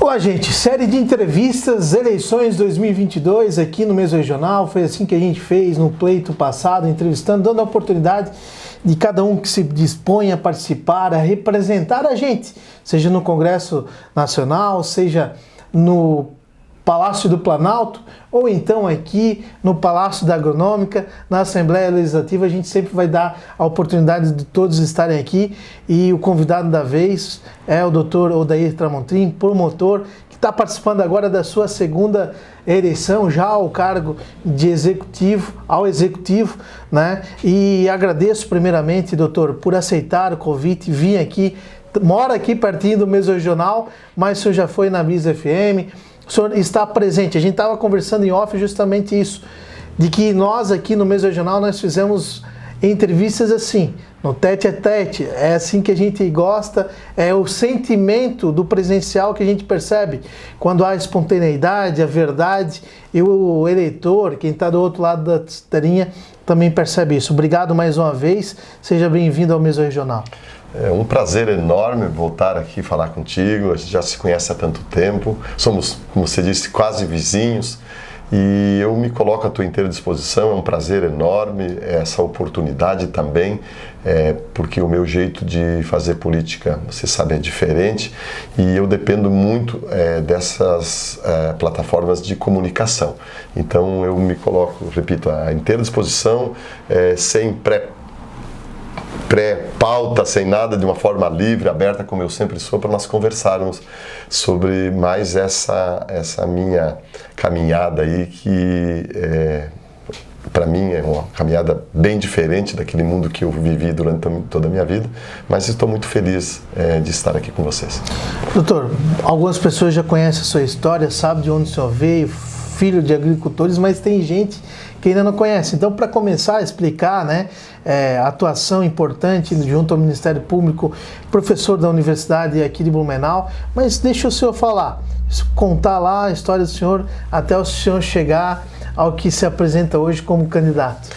Olá, gente. Série de entrevistas, eleições 2022 aqui no Mesorregional. Foi assim que a gente fez no pleito passado, entrevistando, dando a oportunidade de cada um que se dispõe a participar, a representar a gente, seja no Congresso Nacional, seja no Palácio do Planalto, ou então aqui no Palácio da Agronômica, na Assembleia Legislativa. A gente sempre vai dar a oportunidade de todos estarem aqui, e o convidado da vez é o Dr. Odair Tramontrin, promotor, que está participando agora da sua segunda eleição já ao cargo de executivo, né? E agradeço primeiramente, doutor, por aceitar o convite, vir aqui, mora aqui pertinho do Mesorregional, mas o senhor já foi na Bis FM, o senhor está presente. A gente estava conversando em off justamente isso, de que nós aqui no Mesorregional nós fizemos entrevistas assim, no tete a tete, é assim que a gente gosta, é o sentimento do presencial que a gente percebe, quando há a espontaneidade, a verdade, e o eleitor, quem está do outro lado da telinha, também percebe isso. Obrigado mais uma vez, seja bem-vindo ao Mesorregional. É um prazer enorme voltar aqui e falar contigo. A gente já se conhece há tanto tempo, somos, como você disse, quase vizinhos, e eu me coloco à tua inteira disposição. É um prazer enorme essa oportunidade também, porque o meu jeito de fazer política, você sabe, é diferente, e eu dependo muito dessas plataformas de comunicação. Então eu me coloco, repito, à inteira disposição, sem pré-pauta, sem nada, de uma forma livre, aberta, como eu sempre sou, para nós conversarmos sobre mais essa minha caminhada aí, que para mim é uma caminhada bem diferente daquele mundo que eu vivi durante toda a minha vida, mas estou muito feliz de estar aqui com vocês. Doutor, algumas pessoas já conhecem a sua história, sabem de onde o senhor veio, filho de agricultores, mas tem gente que ainda não conhece. Então, para começar a explicar, né, a atuação importante junto ao Ministério Público, professor da Universidade aqui de Blumenau, mas deixa o senhor falar, contar lá a história do senhor até o senhor chegar ao que se apresenta hoje como candidato.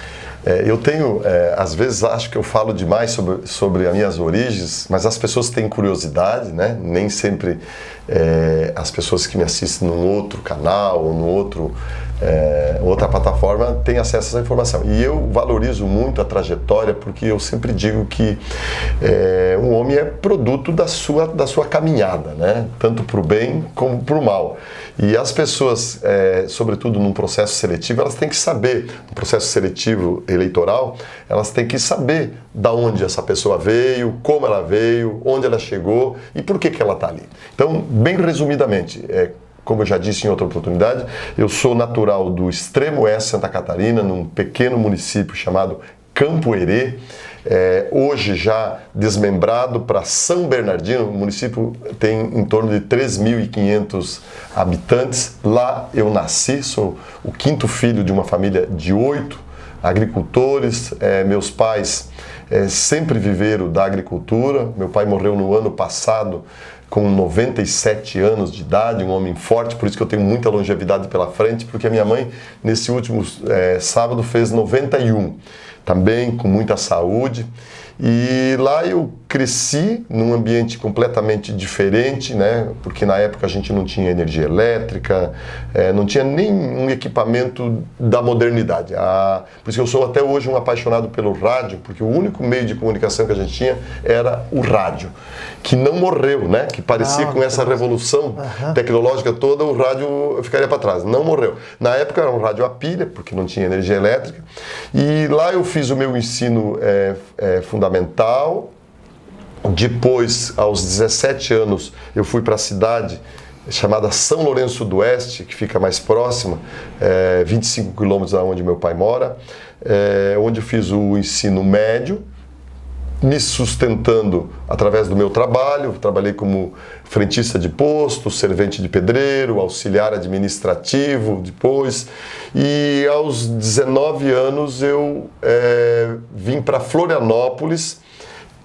Eu tenho, às vezes acho que eu falo demais sobre as minhas origens, mas as pessoas têm curiosidade, né? Nem sempre as pessoas que me assistem num outro canal ou num outra plataforma têm acesso a essa informação. E eu valorizo muito a trajetória, porque eu sempre digo que um homem é produto da sua caminhada, né? Tanto para o bem como para o mal. E as pessoas, sobretudo num processo seletivo, elas têm que saber, no processo seletivo eleitoral, elas têm que saber da onde essa pessoa veio, como ela veio, onde ela chegou e por que ela está ali. Então, bem resumidamente, como eu já disse em outra oportunidade, eu sou natural do extremo oeste de Santa Catarina, num pequeno município chamado Campo Herê, hoje já desmembrado para São Bernardino. O município tem em torno de 3.500 habitantes. Lá eu nasci, sou o quinto filho de uma família de 8 agricultores. Meus pais sempre viveram da agricultura. Meu pai morreu no ano passado com 97 anos de idade, um homem forte, por isso que eu tenho muita longevidade pela frente, porque a minha mãe, nesse último sábado, fez 91, também com muita saúde. E lá eu cresci num ambiente completamente diferente, né? Porque na época a gente não tinha energia elétrica, não tinha nenhum equipamento da modernidade. Por isso que eu sou até hoje um apaixonado pelo rádio, porque o único meio de comunicação que a gente tinha era o rádio, que não morreu, né? Que parecia com essa revolução tecnológica toda, o rádio ficaria para trás. Não morreu. Na época era um rádio a pilha, porque não tinha energia elétrica. E lá eu fiz o meu ensino fundamental. Depois, aos 17 anos, eu fui para a cidade chamada São Lourenço do Oeste, que fica mais próxima, 25 quilômetros da onde meu pai mora, onde eu fiz o ensino médio, me sustentando através do meu trabalho. Trabalhei como frentista de posto, servente de pedreiro, auxiliar administrativo depois, e aos 19 anos eu vim para Florianópolis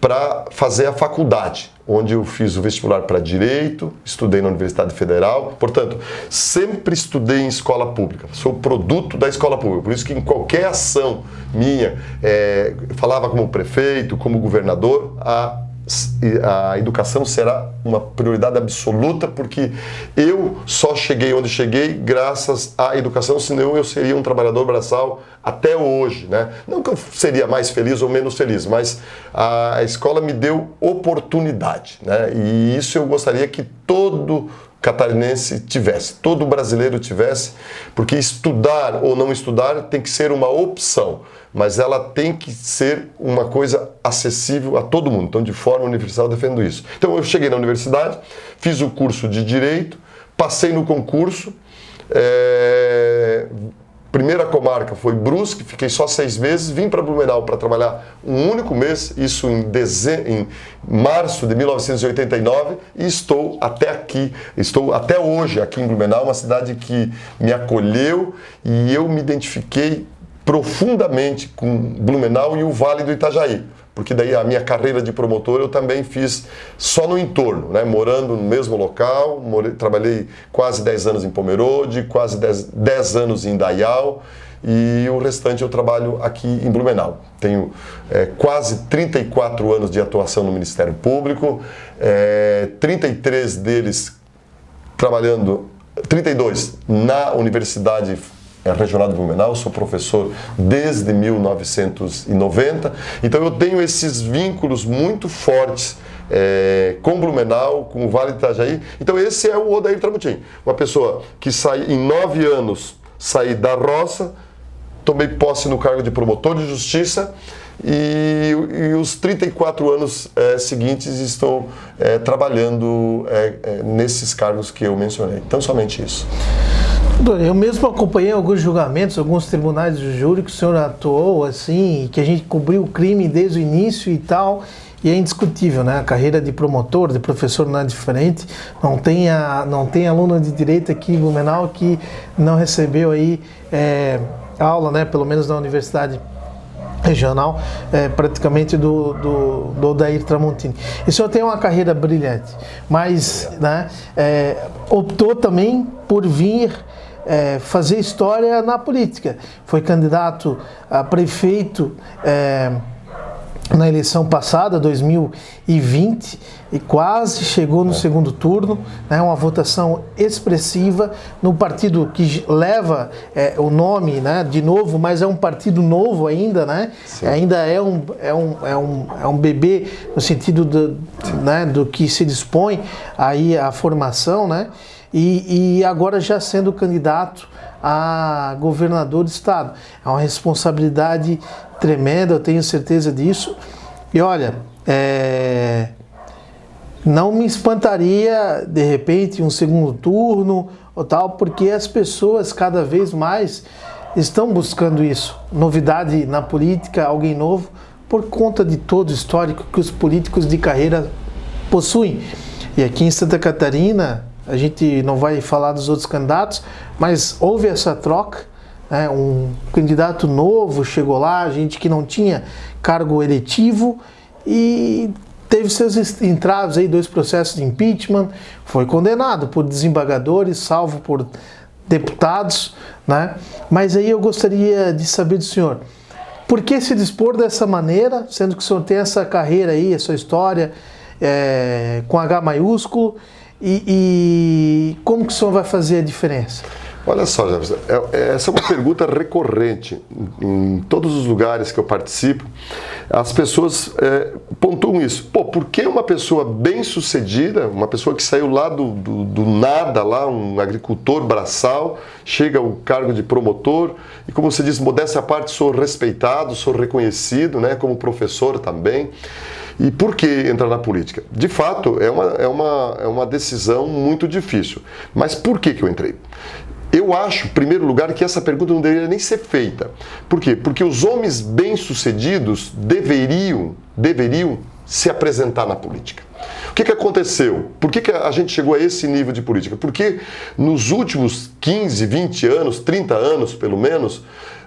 para fazer a faculdade, onde eu fiz o vestibular para Direito, estudei na Universidade Federal. Portanto, sempre estudei em escola pública, sou produto da escola pública, por isso que em qualquer ação minha, falava como prefeito, como governador, a educação será uma prioridade absoluta, porque eu só cheguei onde cheguei graças à educação, senão eu seria um trabalhador braçal até hoje, né? Não que eu seria mais feliz ou menos feliz, mas a escola me deu oportunidade, né? E isso eu gostaria que todo catarinense tivesse, todo brasileiro tivesse, porque estudar ou não estudar tem que ser uma opção, mas ela tem que ser uma coisa acessível a todo mundo. Então, de forma universal, eu defendo isso. Então, eu cheguei na universidade, fiz o curso de Direito, passei no concurso, primeira comarca foi Brusque, fiquei só 6 meses, vim para Blumenau para trabalhar um único mês, isso em março de 1989, e estou até aqui, estou até hoje aqui em Blumenau, uma cidade que me acolheu, e eu me identifiquei profundamente com Blumenau e o Vale do Itajaí, porque daí a minha carreira de promotor eu também fiz só no entorno, né? Morando no mesmo local, trabalhei quase 10 anos em Pomerode, quase 10 anos em Indaial, e o restante eu trabalho aqui em Blumenau. Tenho quase 34 anos de atuação no Ministério Público, 33 deles trabalhando, 32 na Universidade Regional de Blumenau, sou professor desde 1990, então eu tenho esses vínculos muito fortes com Blumenau, com o Vale do Itajaí. Então esse é o Odair Tramontim, uma pessoa que sai em 9 anos, saí da roça, tomei posse no cargo de promotor de justiça e os 34 anos seguintes estou trabalhando nesses cargos que eu mencionei. Então somente isso. Eu mesmo acompanhei alguns julgamentos, alguns tribunais de júri que o senhor atuou, assim, que a gente cobriu o crime desde o início e tal, e é indiscutível, né? A carreira de promotor, de professor não é diferente. Não tem aluno de direito aqui em Blumenau que não recebeu aí aula, né? Pelo menos na Universidade Regional, praticamente do Odair Tramontini. E o senhor tem uma carreira brilhante, mas né, optou também por vir fazer história na política. Foi candidato a prefeito na eleição passada, 2020, e quase chegou no segundo turno, né, uma votação expressiva no partido que leva o nome, né, de novo, mas é um partido novo ainda, né? Ainda é um bebê no sentido né, do que se dispõe aí a formação, né? E agora já sendo candidato a governador do estado. É uma responsabilidade tremenda, eu tenho certeza disso. E olha, não me espantaria de repente um segundo turno ou tal, porque as pessoas cada vez mais estão buscando isso. Novidade na política, alguém novo, por conta de todo o histórico que os políticos de carreira possuem. E aqui em Santa Catarina, a gente não vai falar dos outros candidatos, mas houve essa troca, né? Um candidato novo chegou lá, gente que não tinha cargo eletivo e teve seus entraves aí, 2 processos de impeachment, foi condenado por desembargadores, salvo por deputados, né? Mas aí eu gostaria de saber do senhor, por que se dispor dessa maneira, sendo que o senhor tem essa carreira aí, essa história com H maiúsculo, e como que o senhor vai fazer a diferença? Olha só, Jefferson, essa é uma pergunta recorrente em todos os lugares que eu participo. As pessoas pontuam isso. Pô, por que uma pessoa bem-sucedida, uma pessoa que saiu lá do nada, lá, um agricultor braçal, chega ao cargo de promotor e, como você diz, modéstia à parte, sou respeitado, sou reconhecido, né, como professor também. E por que entrar na política? De fato, é uma decisão muito difícil. Mas por que eu entrei? Eu acho, em primeiro lugar, que essa pergunta não deveria nem ser feita. Por quê? Porque os homens bem-sucedidos deveriam se apresentar na política. O que aconteceu? Por que a gente chegou a esse nível de política? Porque nos últimos 15, 20 anos, 30 anos pelo menos,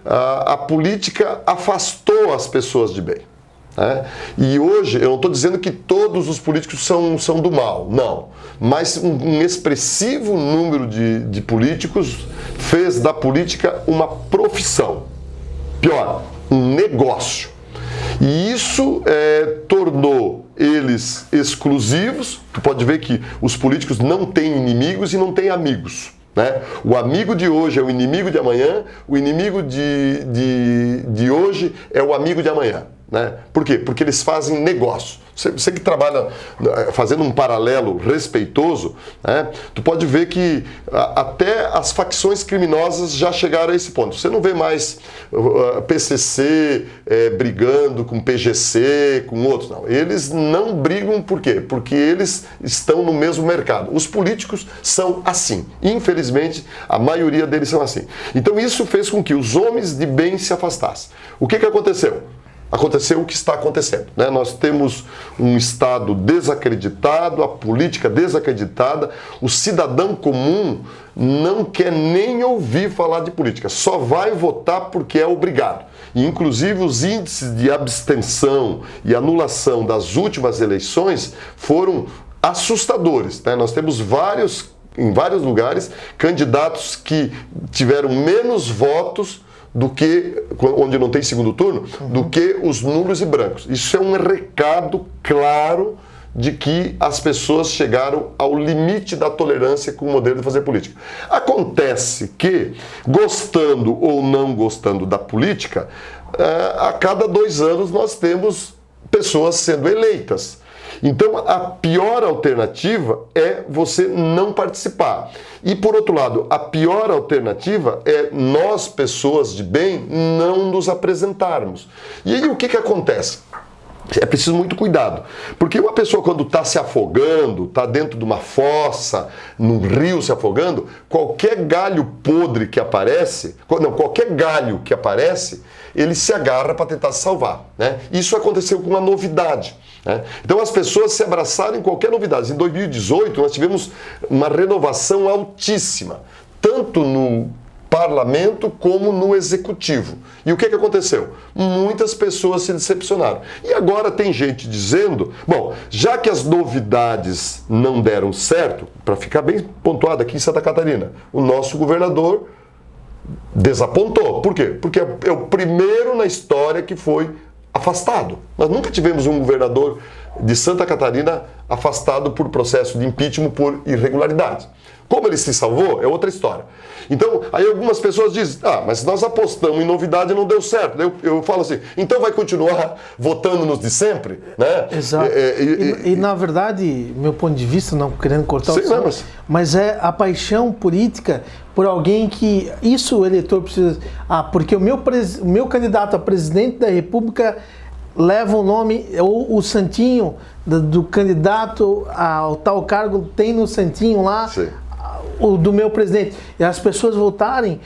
a política afastou as pessoas de bem. E hoje, eu não estou dizendo que todos os políticos são do mal, não. Mas um expressivo número de políticos fez da política uma profissão. Pior, um negócio. E isso tornou eles exclusivos. Tu pode ver que os políticos não têm inimigos e não têm amigos, né? O amigo de hoje é o inimigo de amanhã, o inimigo de hoje é o amigo de amanhã, né? Por quê? Porque eles fazem negócio. Você que trabalha fazendo um paralelo respeitoso, né? Tu pode ver que até as facções criminosas já chegaram a esse ponto. Você não vê mais PCC brigando com PGC, com outros, não. Eles não brigam por quê? Porque eles estão no mesmo mercado. Os políticos são assim. Infelizmente, a maioria deles são assim. Então isso fez com que os homens de bem se afastassem. O que aconteceu? Aconteceu o que está acontecendo, né? Nós temos um Estado desacreditado, a política desacreditada, o cidadão comum não quer nem ouvir falar de política, só vai votar porque é obrigado. E, inclusive, os índices de abstenção e anulação das últimas eleições foram assustadores, né? Nós temos em vários lugares candidatos que tiveram menos votos do que, onde não tem segundo turno, do que os nulos e brancos. Isso é um recado claro de que as pessoas chegaram ao limite da tolerância com o modelo de fazer política. Acontece que, gostando ou não gostando da política, a cada 2 anos nós temos pessoas sendo eleitas. Então, a pior alternativa é você não participar. E, por outro lado, a pior alternativa é nós, pessoas de bem, não nos apresentarmos. E aí, o que acontece? É preciso muito cuidado, porque uma pessoa quando está se afogando, está dentro de uma fossa, num rio se afogando, qualquer galho podre que aparece, qualquer galho que aparece, ele se agarra para tentar se salvar, né? Isso aconteceu com uma novidade, né? Então as pessoas se abraçaram em qualquer novidade. Em 2018 nós tivemos uma renovação altíssima, tanto no parlamento como no executivo. E o que aconteceu? Muitas pessoas se decepcionaram. E agora tem gente dizendo, bom, já que as novidades não deram certo, para ficar bem pontuado aqui em Santa Catarina, o nosso governador desapontou. Por quê? Porque é o primeiro na história que foi afastado. Nós nunca tivemos um governador de Santa Catarina afastado por processo de impeachment por irregularidade. Como ele se salvou, é outra história. Então, aí algumas pessoas dizem, mas nós apostamos em novidade e não deu certo. Eu falo assim, então vai continuar votando nos de sempre? Né? Exato. E na verdade, meu ponto de vista, não querendo cortar o som, mas é a paixão política por alguém que isso o eleitor precisa... porque o meu candidato a presidente da República leva o nome, ou o santinho do candidato ao tal cargo tem no santinho lá... Sim. O do meu presidente, e as pessoas votarem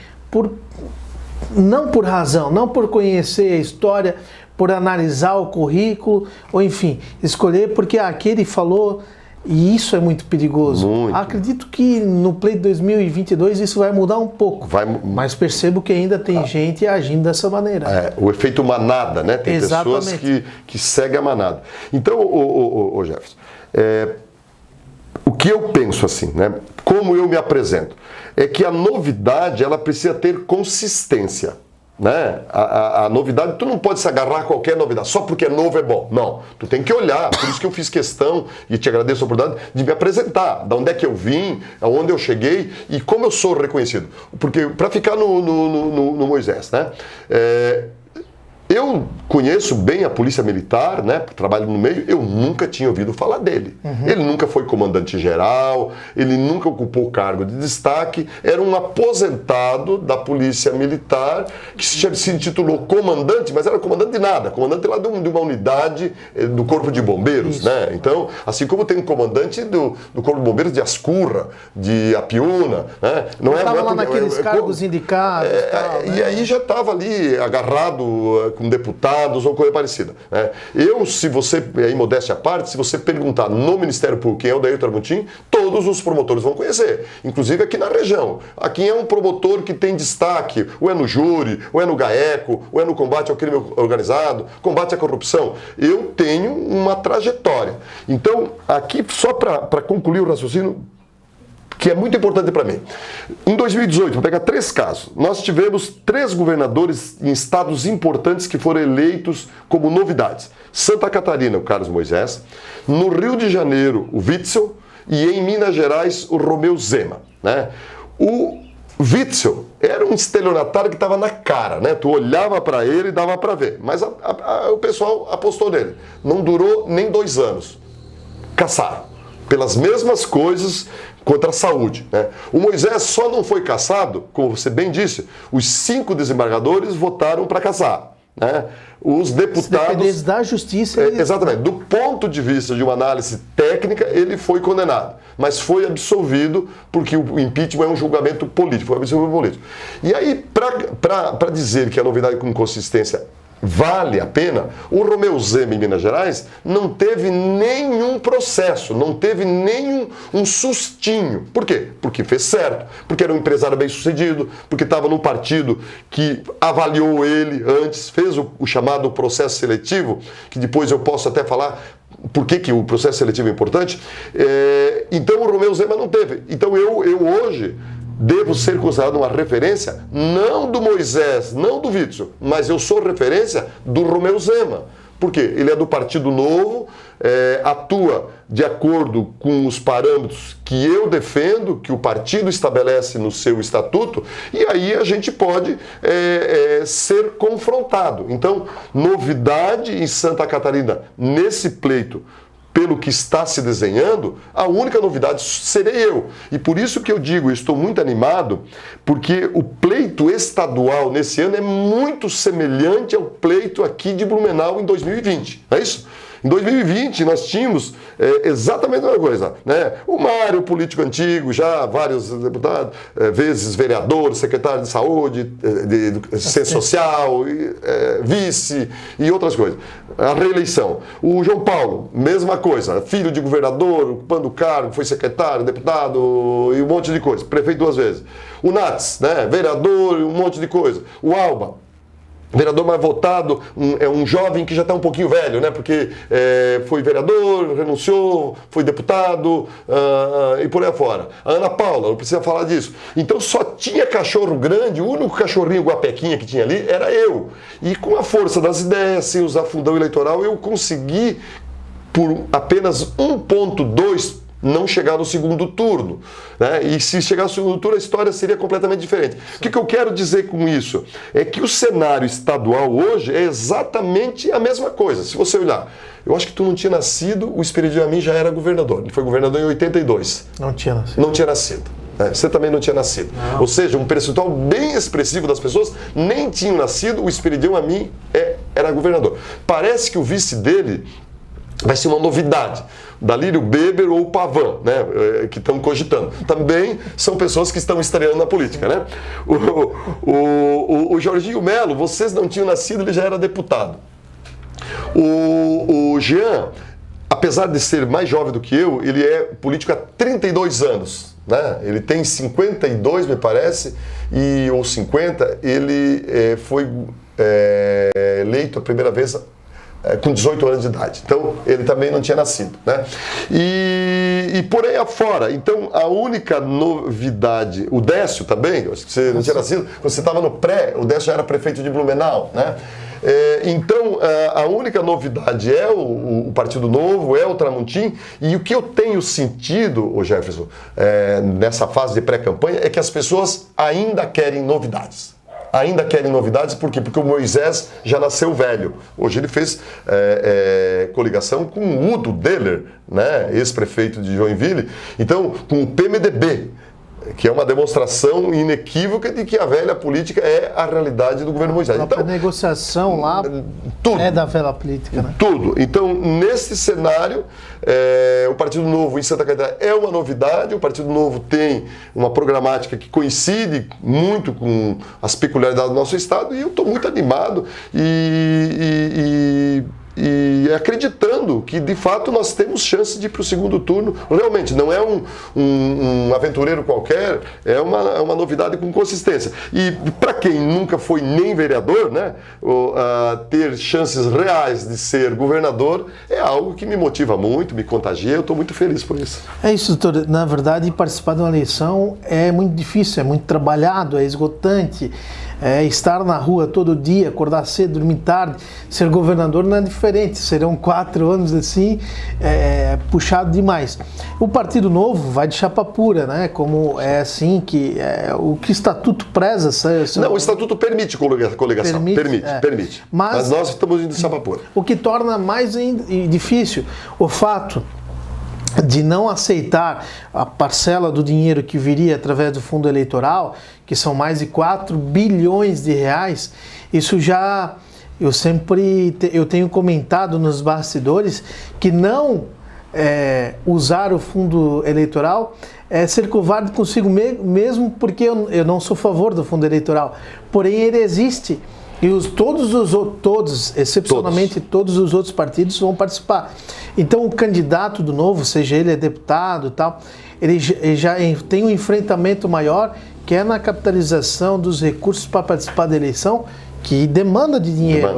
não por razão, não por conhecer a história, por analisar o currículo, ou enfim, escolher porque aquele falou, e isso é muito perigoso. Muito. Acredito que no pleito 2022 isso vai mudar um pouco, mas percebo que ainda tem gente agindo dessa maneira. O efeito manada, né? Tem Exatamente. Pessoas que seguem a manada. Então, o Jefferson, o que eu penso assim, né? Como eu me apresento, é que a novidade ela precisa ter consistência, né? A novidade, tu não pode se agarrar a qualquer novidade, só porque é novo é bom. Não, tu tem que olhar, por isso que eu fiz questão, e te agradeço a oportunidade, de me apresentar, de onde é que eu vim, aonde eu cheguei e como eu sou reconhecido. Porque, para ficar no Moisés, né? Eu conheço bem a Polícia Militar, né? Trabalho no meio, eu nunca tinha ouvido falar dele. Ele nunca foi comandante-geral, ele nunca ocupou cargo de destaque, era um aposentado da Polícia Militar que se intitulou comandante, mas era comandante de nada, comandante lá de uma unidade do Corpo de Bombeiros, né? Então, assim como tem um comandante do Corpo de Bombeiros de Ascurra, de Apiúna, né? Estava lá naqueles cargos indicados. E aí já estava ali agarrado com deputados ou coisa parecida, né? Se você, aí modéstia à parte, se você perguntar no Ministério Público quem é o Dailton Tramontim, todos os promotores vão conhecer, inclusive aqui na região. Quem é um promotor que tem destaque, ou é no júri, ou é no GAECO, ou é no combate ao crime organizado, combate à corrupção. Eu tenho uma trajetória. Então, aqui, só para concluir o raciocínio, que é muito importante para mim. Em 2018, vou pegar 3 casos. Nós tivemos 3 governadores em estados importantes que foram eleitos como novidades. Santa Catarina, o Carlos Moisés. No Rio de Janeiro, o Witzel. E em Minas Gerais, o Romeu Zema, né? O Witzel era um estelionatário que estava na cara, né? Tu olhava para ele e dava para ver. Mas o pessoal apostou nele. Não durou nem 2 anos. Caçaram. Pelas mesmas coisas contra a saúde, né? O Moisés só não foi caçado, como você bem disse, os 5 desembargadores votaram para caçar, né? Os deputados... da justiça... Exatamente. Do ponto de vista de uma análise técnica, ele foi condenado, mas foi absolvido porque o impeachment é um julgamento político, foi absolvido político. E aí, para dizer que a novidade com consistência vale a pena, o Romeu Zema em Minas Gerais não teve nenhum processo, não teve nenhum sustinho. Por quê? Porque fez certo, porque era um empresário bem sucedido, porque estava num partido que avaliou ele antes, fez o chamado processo seletivo, que depois eu posso até falar por que o processo seletivo é importante. Então o Romeu Zema não teve. Então eu hoje devo ser considerado uma referência, não do Moisés, não do Witzel, mas eu sou referência do Romeu Zema. Por quê? Ele é do Partido Novo, atua de acordo com os parâmetros que eu defendo, que o partido estabelece no seu estatuto, e aí a gente pode ser confrontado. Então, novidade em Santa Catarina nesse pleito, pelo que está se desenhando, a única novidade serei eu. E por isso que eu digo, estou muito animado, porque o pleito estadual nesse ano é muito semelhante ao pleito aqui de Blumenau em 2020, não é isso? Em 2020 nós tínhamos exatamente a mesma coisa, né? O Mário, político antigo, já vários deputados, vezes vereador, secretário de saúde, de assistência social, vice e outras coisas. A reeleição. O João Paulo, mesma coisa, filho de governador, ocupando cargo, foi secretário, deputado e um monte de coisa, prefeito 2 vezes. O Nats, né? Vereador, um monte de coisa. O Alba, vereador mais votado, é um jovem que já está um pouquinho velho, né? Porque foi vereador, renunciou, foi deputado e por aí afora. A Ana Paula, não precisa falar disso. Então só tinha cachorro grande, o único cachorrinho guapequinha que tinha ali era eu. E com a força das ideias, sem usar fundão eleitoral, eu consegui, por apenas 1,2 não chegar no segundo turno, né? E se chegar no segundo turno a história seria completamente diferente. O que eu quero dizer com isso? É que o cenário estadual hoje é exatamente a mesma coisa. Se você olhar, eu acho que tu não tinha nascido, o Esperidião Amin já era governador. Ele foi governador em 82. Não tinha nascido. Não tinha nascido. Você também não tinha nascido. Não. Ou seja, um percentual bem expressivo das pessoas nem tinham nascido, o Esperidião Amin era governador. Parece que o vice dele vai ser uma novidade. Dalírio Beber ou o Pavan, né, que estão cogitando. Também são pessoas que estão estreando na política, né? O Jorginho Melo, vocês não tinham nascido, ele já era deputado. O Jean, apesar de ser mais jovem do que eu, ele é político há 32 anos, né? Ele tem 52, me parece, ou 50, ele foi eleito a primeira vez com 18 anos de idade. Então, ele também não tinha nascido, né? E por aí afora. Então, a única novidade... O Décio também, acho que você não tinha nascido. Quando você estava no pré, o Décio já era prefeito de Blumenau, né? Então, a única novidade é o Partido Novo, é o Tramontim. E o que eu tenho sentido, Jefferson, nessa fase de pré-campanha, é que as pessoas ainda querem novidades. Ainda querem novidades, por quê? Porque o Moisés já nasceu velho. Hoje ele fez coligação com o Udo Deller, né, ex-prefeito de Joinville, então com o PMDB, que é uma demonstração inequívoca de que a velha política é a realidade do governo Moisés. Então, a negociação lá tudo, é da velha política, né? Tudo. Então, nesse cenário, o Partido Novo em Santa Catarina é uma novidade. O Partido Novo tem uma programática que coincide muito com as peculiaridades do nosso estado e eu estou muito animado e e acreditando que de fato nós temos chance de ir para o segundo turno. Realmente, não é um aventureiro qualquer, é uma novidade com consistência. E para quem nunca foi nem vereador, né, ter chances reais de ser governador é algo que me motiva muito, me contagia, eu estou muito feliz por isso. É isso, doutor. Na verdade, participar de uma eleição é muito difícil, é muito trabalhado, é esgotante. Estar na rua todo dia, acordar cedo, dormir tarde, ser governador não é diferente. Serão 4 anos assim, puxado demais. O Partido Novo vai de chapa pura, né? Como é assim que o que o Estatuto preza. Não, o Estatuto permite coligação. Permite. Mas nós estamos indo de chapa pura. O que torna mais difícil o fato de não aceitar a parcela do dinheiro que viria através do fundo eleitoral, que são mais de 4 bilhões de reais, isso já, eu tenho comentado nos bastidores que não usar o fundo eleitoral é ser covarde consigo mesmo, porque eu não sou a favor do fundo eleitoral, porém ele existe. E excepcionalmente todos os outros partidos vão participar. Então o candidato do Novo, seja ele deputado e tal, ele já tem um enfrentamento maior, que é na capitalização dos recursos para participar da eleição, que demanda de dinheiro.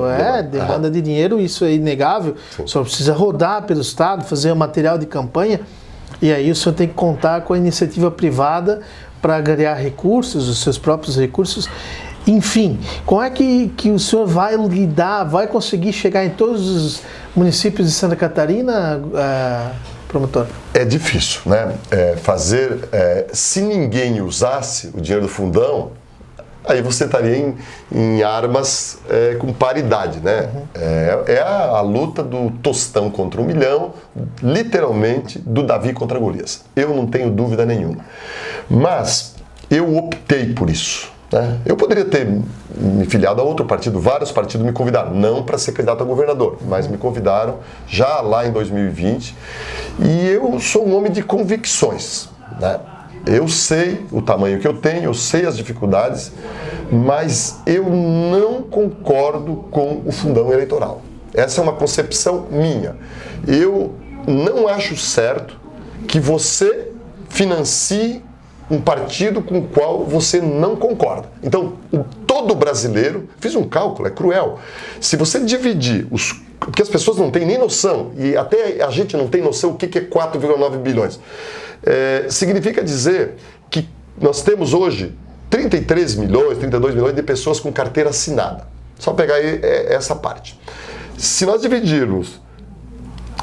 Demanda de dinheiro, isso é inegável. Sim. Só precisa rodar pelo Estado, fazer material de campanha, e aí o senhor tem que contar com a iniciativa privada para ganhar recursos, os seus próprios recursos. Enfim, como é que o senhor vai lidar, vai conseguir chegar em todos os municípios de Santa Catarina, promotor? É difícil, né? Se ninguém usasse o dinheiro do fundão, aí você estaria em armas com paridade, né? Uhum. A luta do Tostão contra 1 milhão, literalmente do Davi contra Golias. Eu não tenho dúvida nenhuma. Mas eu optei por isso. Eu poderia ter me filiado a outro partido, vários partidos me convidaram, não para ser candidato a governador, mas me convidaram já lá em 2020, e eu sou um homem de convicções, né? Eu sei o tamanho que eu tenho, eu sei as dificuldades, mas eu não concordo com o fundão eleitoral. Essa é uma concepção minha. Eu não acho certo que você financie um partido com o qual você não concorda. Então, todo brasileiro, fiz um cálculo, é cruel. Se você dividir porque as pessoas não têm nem noção, e até a gente não tem noção o que é 4,9 bilhões. Significa dizer que nós temos hoje 33 milhões, 32 milhões de pessoas com carteira assinada. Só pegar aí essa parte. Se nós dividirmos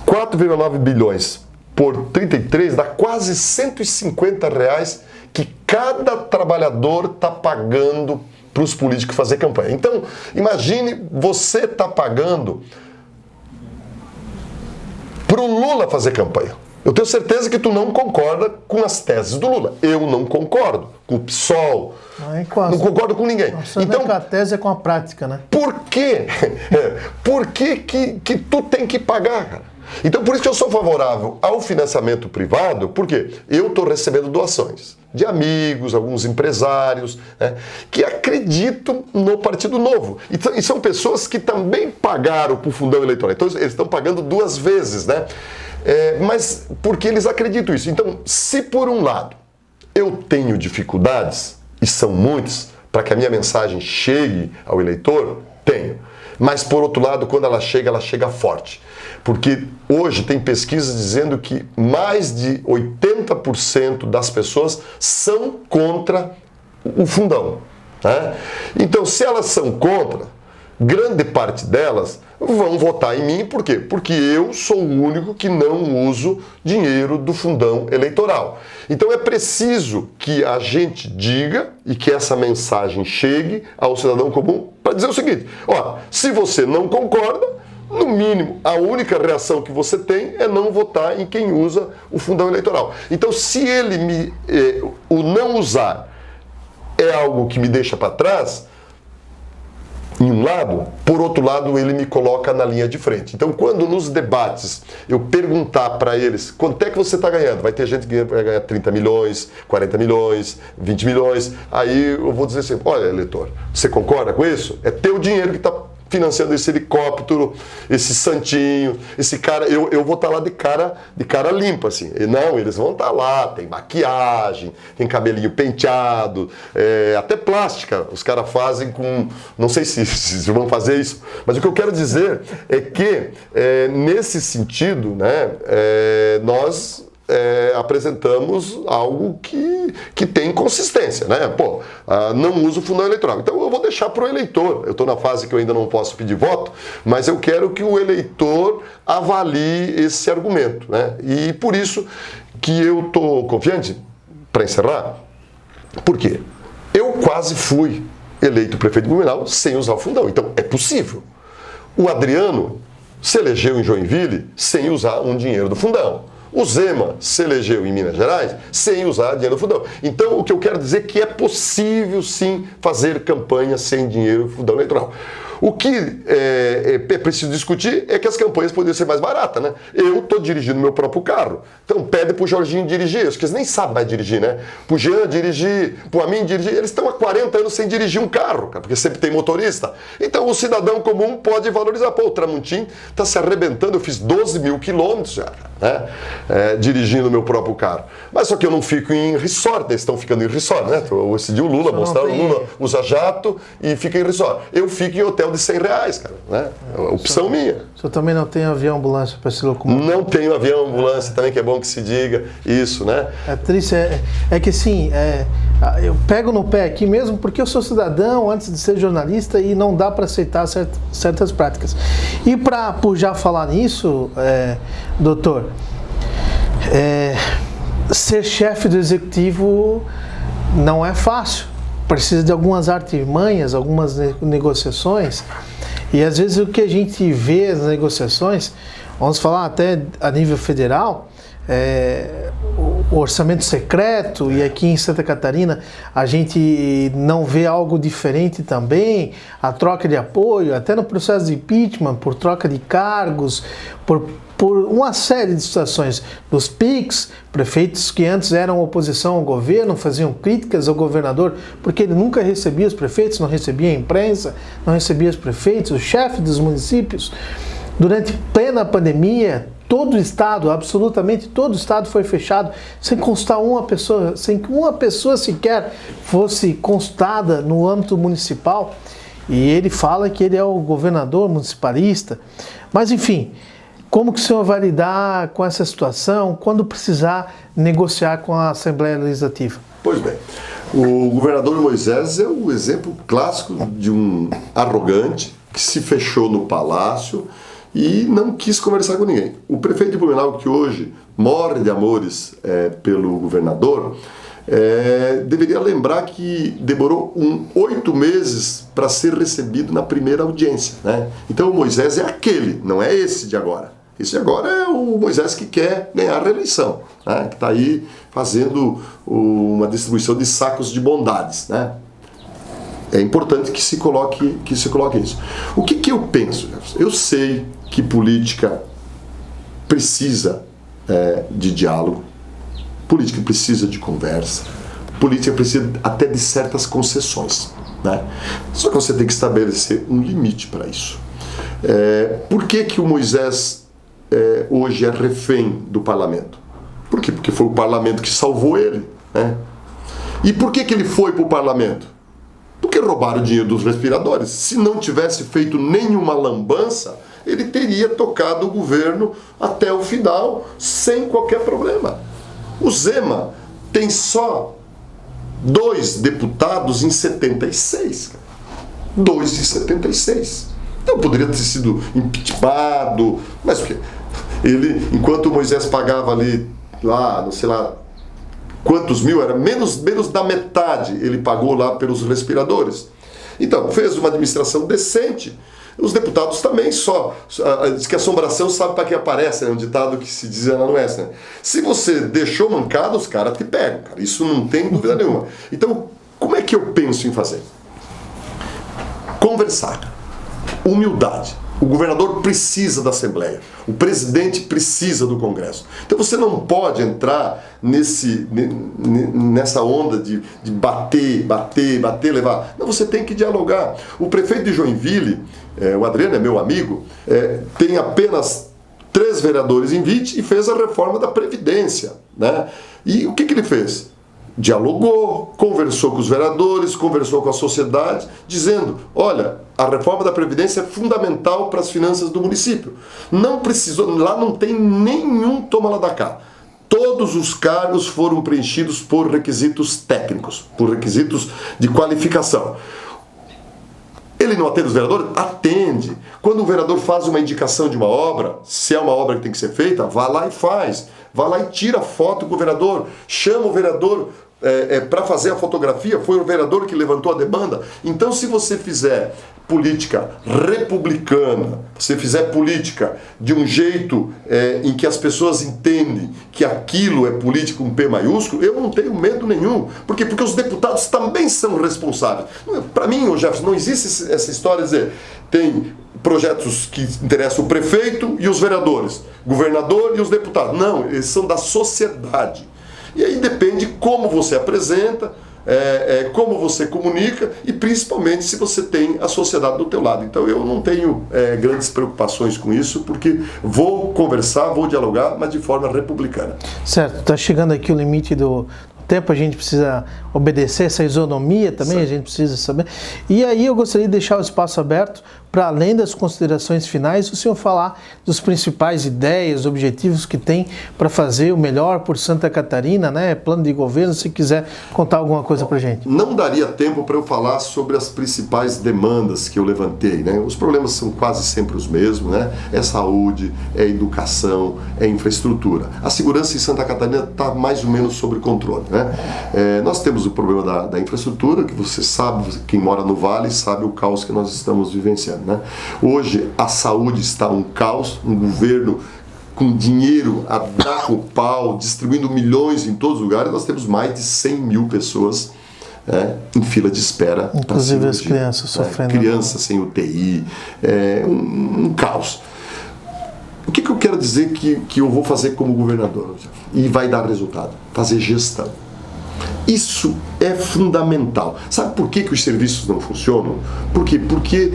4,9 bilhões por 33, dá quase R$150 que cada trabalhador está pagando para os políticos fazer campanha. Então, imagine você está pagando para o Lula fazer campanha. Eu tenho certeza que tu não concorda com as teses do Lula. Eu não concordo com o PSOL. Não concordo com ninguém. Então, a tese é com a prática, né? Por quê? Por que tu tem que pagar, cara? Então, por isso que eu sou favorável ao financiamento privado, porque eu estou recebendo doações de amigos, alguns empresários, né, que acreditam no Partido Novo. E são pessoas que também pagaram para o fundão eleitoral. Então, eles estão pagando 2 vezes, né? Mas porque eles acreditam nisso. Então, se por um lado eu tenho dificuldades, e são muitas, para que a minha mensagem chegue ao eleitor, tenho. Mas, por outro lado, quando ela chega forte. Porque hoje tem pesquisas dizendo que mais de 80% das pessoas são contra o fundão, né? Então, se elas são contra, grande parte delas vão votar em mim. Por quê? Porque eu sou o único que não uso dinheiro do fundão eleitoral. Então é preciso que a gente diga e que essa mensagem chegue ao cidadão comum para dizer o seguinte: ó, se você não concorda, no mínimo, a única reação que você tem é não votar em quem usa o fundão eleitoral. Então, se ele o não usar é algo que me deixa para trás, em um lado, por outro lado, ele me coloca na linha de frente. Então, quando nos debates eu perguntar para eles quanto é que você está ganhando, vai ter gente que vai ganhar 30 milhões, 40 milhões, 20 milhões, aí eu vou dizer assim: olha, eleitor, você concorda com isso? É teu dinheiro que está financiando esse helicóptero, esse santinho, esse cara, eu vou estar lá de cara limpa, assim. E não, eles vão estar lá, tem maquiagem, tem cabelinho penteado, até plástica, os caras fazem com, não sei se vão fazer isso, mas o que eu quero dizer é que, nesse sentido, né, nós apresentamos algo que tem consistência, né? Pô, não uso o fundão eleitoral. Então eu vou deixar para o eleitor. Eu estou na fase que eu ainda não posso pedir voto, mas eu quero que o eleitor avalie esse argumento, né? E por isso que eu estou confiante, para encerrar, por quê? Eu quase fui eleito prefeito de Blumenau sem usar o fundão. Então é possível. O Adriano se elegeu em Joinville sem usar um dinheiro do fundão. O Zema se elegeu em Minas Gerais sem usar dinheiro do fundão. Então, o que eu quero dizer é que é possível, sim, fazer campanha sem dinheiro do fundão eleitoral. O que é preciso discutir é que as campanhas poderiam ser mais baratas, né? Eu estou dirigindo meu próprio carro, então pede pro Jorginho dirigir, acho que eles nem sabem mais dirigir, né? Pro Jean dirigir, pro Amin dirigir, eles estão há 40 anos sem dirigir um carro, cara, porque sempre tem motorista. Então o cidadão comum pode valorizar. Pô, o Tramontim está se arrebentando, eu fiz 12 mil quilômetros já, né? Dirigindo meu próprio carro. Mas só que eu não fico em resort, eles estão ficando em resort, né? Esse dia o Lula mostraram, o Lula usa jato e fica em resort. Eu fico em hotel de R$100, cara, né? Opção minha. O senhor também não tem avião ambulância para se locomover? Não tenho avião ambulância também, que é bom que se diga isso, né? É triste, é que assim, eu pego no pé aqui mesmo porque eu sou cidadão antes de ser jornalista e não dá para aceitar certas práticas. E para já falar nisso, doutor, ser chefe do executivo não é fácil. Precisa de algumas artimanhas, algumas negociações, e às vezes o que a gente vê nas negociações, vamos falar até a nível federal, o orçamento secreto, e aqui em Santa Catarina a gente não vê algo diferente também, a troca de apoio, até no processo de impeachment, por troca de cargos, por uma série de situações, dos PICs, prefeitos que antes eram oposição ao governo, faziam críticas ao governador, porque ele nunca recebia os prefeitos, não recebia a imprensa, não recebia os prefeitos, o chefe dos municípios. Durante plena pandemia, todo o estado, absolutamente todo o estado foi fechado, sem constar uma pessoa, sem que uma pessoa sequer fosse constada no âmbito municipal. E ele fala que ele é o governador municipalista. Mas enfim, como que o senhor vai lidar com essa situação quando precisar negociar com a Assembleia Legislativa? Pois bem, o governador Moisés é o exemplo clássico de um arrogante que se fechou no palácio e não quis conversar com ninguém. O prefeito de Blumenau, que hoje morre de amores pelo governador, deveria lembrar que demorou 8 meses para ser recebido na primeira audiência, né? Então o Moisés é aquele, não é esse de agora. Esse agora é o Moisés que quer ganhar a reeleição, né? Que está aí fazendo uma distribuição de sacos de bondades, né? É importante que se coloque isso. O que eu penso? Eu sei que política precisa de diálogo, política precisa de conversa, política precisa até de certas concessões, né? Só que você tem que estabelecer um limite para isso. Por que o Moisés hoje é refém do parlamento? Por quê? Porque foi o parlamento que salvou ele, né? E por que ele foi para o parlamento? Porque roubaram o dinheiro dos respiradores. Se não tivesse feito nenhuma lambança, ele teria tocado o governo até o final, sem qualquer problema. O Zema tem só 2 deputados em 76. 2 em 76. Então poderia ter sido impeachmentado, mas o quê? Ele, enquanto o Moisés pagava ali, lá, não sei lá, quantos mil, era menos da metade ele pagou lá pelos respiradores. Então, fez uma administração decente. Os deputados também diz que assombração sabe para que aparece, né? Um ditado que se dizia lá no Oeste, né? Se você deixou mancado, os caras te pegam, cara. Isso não tem dúvida nenhuma. Então, como é que eu penso em fazer? Conversar. Humildade. O governador precisa da Assembleia, o presidente precisa do Congresso. Então você não pode entrar nessa onda de bater, levar. Não, você tem que dialogar. O prefeito de Joinville, o Adriano é meu amigo, tem apenas 3 vereadores em 20 e fez a reforma da Previdência, né? E o que ele fez? Dialogou, conversou com os vereadores, conversou com a sociedade, dizendo, olha, a reforma da Previdência é fundamental para as finanças do município. Não precisou, lá não tem nenhum toma lá da cá. Todos os cargos foram preenchidos por requisitos técnicos, por requisitos de qualificação. Ele não atende os vereadores? Atende. Quando o vereador faz uma indicação de uma obra, se é uma obra que tem que ser feita, vá lá e faz. Vá lá e tira foto com o vereador, chama o vereador para fazer a fotografia, foi o vereador que levantou a demanda. Então, se você fizer política republicana, você fizer política de um jeito em que as pessoas entendem que aquilo é política com P maiúsculo, eu não tenho medo nenhum. Por quê? Porque os deputados também são responsáveis. Para mim, Jefferson, não existe essa história de dizer, tem projetos que interessam o prefeito e os vereadores, governador e os deputados. Não, eles são da sociedade. E aí depende como você apresenta, como você comunica e principalmente se você tem a sociedade do teu lado. Então eu não tenho grandes preocupações com isso, porque vou conversar, vou dialogar, mas de forma republicana. Certo, está chegando aqui o limite do tempo, a gente precisa obedecer essa isonomia também, certo. A gente precisa saber. E aí eu gostaria de deixar o espaço aberto para, além das considerações finais, o senhor falar dos principais ideias, objetivos que tem para fazer o melhor por Santa Catarina, né? Plano de governo, se quiser contar alguma coisa para a gente. Não daria tempo para eu falar sobre as principais demandas que eu levantei, né? Os problemas são quase sempre os mesmos, né? É saúde, é educação, é infraestrutura. A segurança em Santa Catarina está mais ou menos sob controle, né? Nós temos o problema da infraestrutura, que você sabe, quem mora no Vale sabe o caos que nós estamos vivenciando, né? Hoje a saúde está um caos, um governo com dinheiro a dar com o pau, distribuindo milhões em todos os lugares. Nós temos mais de 100 mil pessoas em fila de espera. Inclusive as crianças sofrendo. Crianças sem UTI, um caos. O que eu quero dizer que eu vou fazer como governador? E vai dar resultado? Fazer gestão. Isso é fundamental. Sabe por que os serviços não funcionam? Por quê? Porque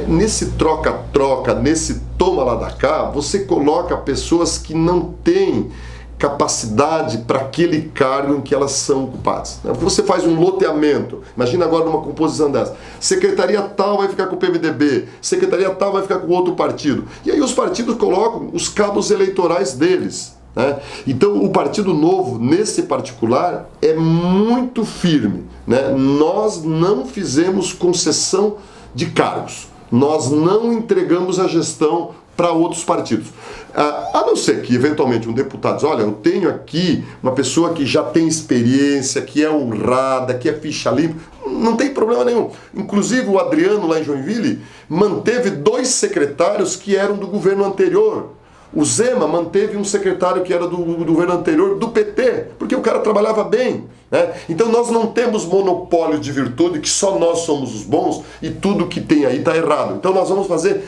nesse troca-troca, nesse toma lá da cá, você coloca pessoas que não têm capacidade para aquele cargo em que elas são ocupadas. Você faz um loteamento, imagina agora numa composição dessa, secretaria tal vai ficar com o PMDB, secretaria tal vai ficar com outro partido, e aí os partidos colocam os cabos eleitorais deles, né? Então o Partido Novo, nesse particular, é muito firme, né? Nós não fizemos concessão de cargos, nós não entregamos a gestão para outros partidos. A não ser que, eventualmente, um deputado diz, olha, eu tenho aqui uma pessoa que já tem experiência, que é honrada, que é ficha limpa, não tem problema nenhum. Inclusive, o Adriano, lá em Joinville, manteve 2 secretários que eram do governo anterior. O Zema manteve um secretário que era do governo anterior, do PT, porque o cara trabalhava bem, né? Então nós não temos monopólio de virtude, que só nós somos os bons e tudo que tem aí está errado. Então nós vamos fazer...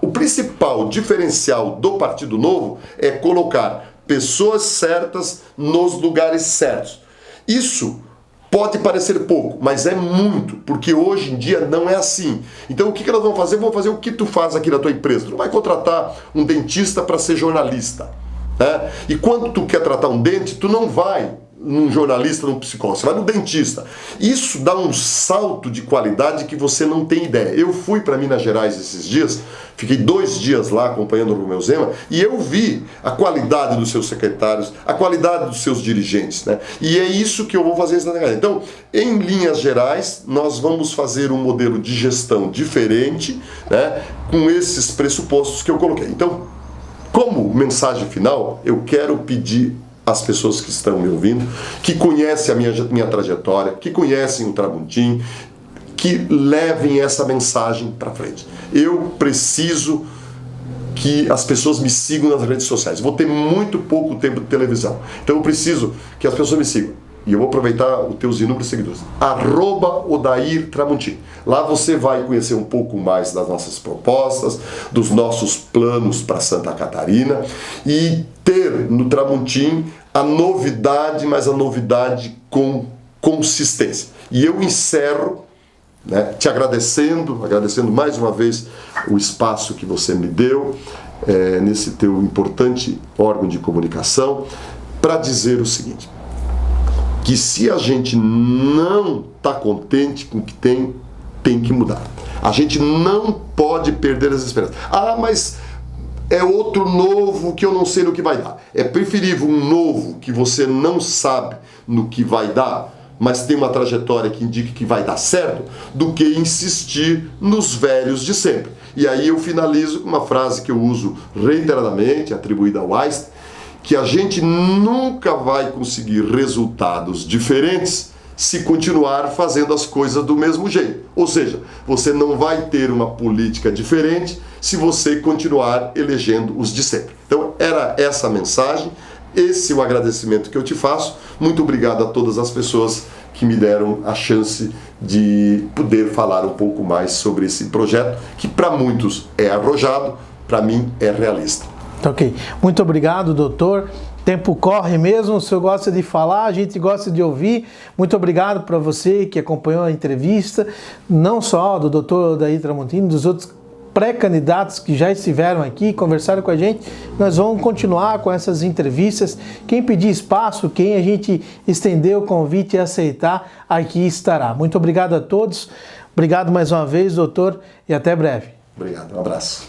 O principal diferencial do Partido Novo é colocar pessoas certas nos lugares certos. Isso pode parecer pouco, mas é muito, porque hoje em dia não é assim. Então o que nós vamos fazer? Vamos fazer o que tu faz aqui na tua empresa. Tu não vai contratar um dentista para ser jornalista, né? E quando tu quer tratar um dente, tu não vai num jornalista, num psicólogo, você vai no dentista. Isso dá um salto de qualidade que você não tem ideia. Eu fui para Minas Gerais esses dias, fiquei 2 dias lá acompanhando o Romeu Zema, e eu vi a qualidade dos seus secretários, a qualidade dos seus dirigentes, né? E é isso que eu vou fazer. Então, em linhas gerais, nós vamos fazer um modelo de gestão diferente, né, com esses pressupostos que eu coloquei. Então, como mensagem final, eu quero pedir às pessoas que estão me ouvindo, que conhecem a minha trajetória, que conhecem o Tramontim, que levem essa mensagem para frente. Eu preciso que as pessoas me sigam nas redes sociais. Vou ter muito pouco tempo de televisão, então eu preciso que as pessoas me sigam. e eu vou aproveitar os teus inúmeros seguidores, @OdairTramontim. Lá você vai conhecer um pouco mais das nossas propostas, dos nossos planos para Santa Catarina e ter no Tramontim a novidade, mas a novidade com consistência. E eu encerro, né, te agradecendo mais uma vez o espaço que você me deu nesse teu importante órgão de comunicação, para dizer o seguinte, que se a gente não está contente com o que tem que mudar. A gente não pode perder as esperanças. Ah, mas é outro novo que eu não sei no que vai dar. É preferível um novo que você não sabe no que vai dar, mas tem uma trajetória que indica que vai dar certo, do que insistir nos velhos de sempre. E aí eu finalizo com uma frase que eu uso reiteradamente, atribuída ao Einstein, que a gente nunca vai conseguir resultados diferentes se continuar fazendo as coisas do mesmo jeito. Ou seja, você não vai ter uma política diferente se você continuar elegendo os de sempre. Então era essa a mensagem, esse é o agradecimento que eu te faço. Muito obrigado a todas as pessoas que me deram a chance de poder falar um pouco mais sobre esse projeto, que para muitos é arrojado, para mim é realista. Ok. Muito obrigado, doutor. Tempo corre mesmo, o senhor gosta de falar, a gente gosta de ouvir. Muito obrigado para você que acompanhou a entrevista, não só do doutor Odair Tramontim, dos outros pré-candidatos que já estiveram aqui, conversaram com a gente. Nós vamos continuar com essas entrevistas. Quem pedir espaço, quem a gente estender o convite e aceitar, aqui estará. Muito obrigado a todos. Obrigado mais uma vez, doutor, e até breve. Obrigado, um abraço.